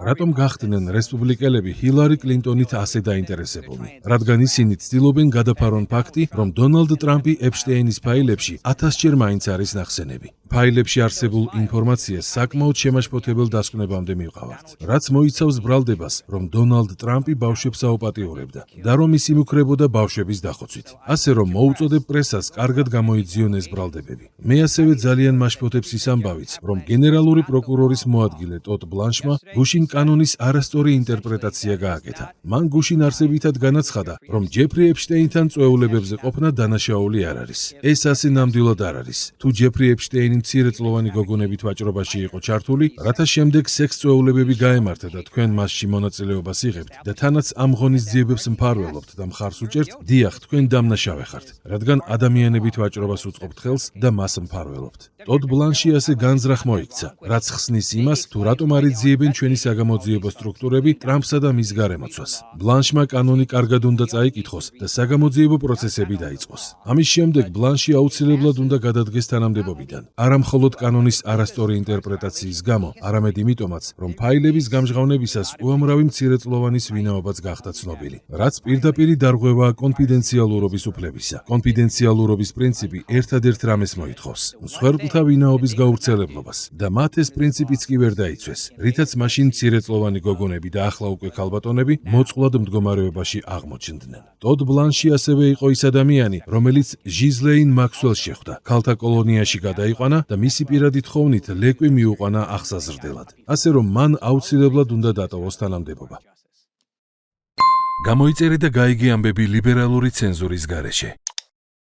რატომ გახდნენ რესპუბლიკელები ჰილარი კლინტონით ასე დაინტერესებულნი? რადგან ისინი ცდილობენ გადაფარონ ფაქტი, რომ დონალდ ტრამპი ეპშტეინის ფაილებში 1000-ჯერ მაინც არის ნახსენები. ფაილებში არსებულ ინფორმაციას საკმაოდ შემაშფოთებელ დასკვნებამდე მივყავართ, რაც მოიცავს ბრალდებას, რომ დონალდ ტრამპი ბავშვებს აუპატიურებდა და რომ ის იმუქრებოდა ბავშვების დახოცვით. ასე რომ მოუწოდებ პრესას კარგად გამოიძიონ ეს ბრალდებები. მე ასევე ძალიან მაშფოთებს ის ამბავიც, რომ გენერალური პროკურორის მოადგილე ტოდ ბლანშმა გუშინ კანონის არასწორი ინტერპრეტაცია გააკეთა. მან გუშინ არსებითად განაცხადა, რომ ჯეფრი ეპშტეინთან წვეულებებზე ყოფნა დანაშაული არ არის. ეს ასე ნამდვილად არ არის. თუ ჯეფრი ეპშტეინი მცირეწლოვანი გოგონებით ვაჭრობაში იყო ჩართული, რათა შემდეგ სექს წვეულებები გაემართა და თქვენ მასში მონაწილეობას იღებთ და თანაც ამ ღონისძიებებს მფარველობთ და მხარს უჭერთ, დიახ, თქვენ დამნაშავე ხართ, რადგან ადამიანებით ვაჭრობას უწყობთ ხელს და მას მფარველობთ. ტოდ ბლანში ასე განზრახ მოიქცა, რაც ხსნის იმას, თუ რატომ არ იძიებენ ჩვენი საგამოძიებო სტრუქტურები ტრამპსა და მის გარემოცვას. ბლანშმა კანონი კარგად უნდა წაიკითხოს და საგამოძიებო პროცესები დაიწყოს. ამის შემდეგ ბლანში აუცილებლად უნდა გადადგეს თანამდებობიდან. არა მხოლოდ კანონის არასწორი ინტერპრეტაციის გამო, არამედ იმიტომაც, რომ ფაილების გამჟღავნებისას უამრავი მცირეწლოვანის ვინაობაც გახდა ცნობილი, რაც პირდაპირ დარღვევაა კონფიდენციალურობის უფლებისა. კონფიდენციალურობის პრინციპი ერთადერთ რამეს მოითხოვს: მსხვერპლთა ვინაობის გავრცელებლობას და მათ ეს პრინციპიც კი ვერ დაიცვეს, რითაც მაშინ მცირეწლოვანი გოგონები და ახლა უკვე ქალბატონები მოწყვლად მდგომარეობაში აღმოჩნდნენ. ტოდ ბლანში ასევე იყო ის ადამიანი, რომელიც ჟიზლეინ მაქსველს შეხვდა, ქალთა კოლონიაში გადაიყვანა და მისი პირადი თხოვნით ლეკვი მიუყვანა აღსაზრდელად. ასე რომ მან აუცილებლად უნდა დატოვოს თანამდებობა. გამოიწერე და გაიგე ამბები ლიბერალური ცენზურის გარეშე.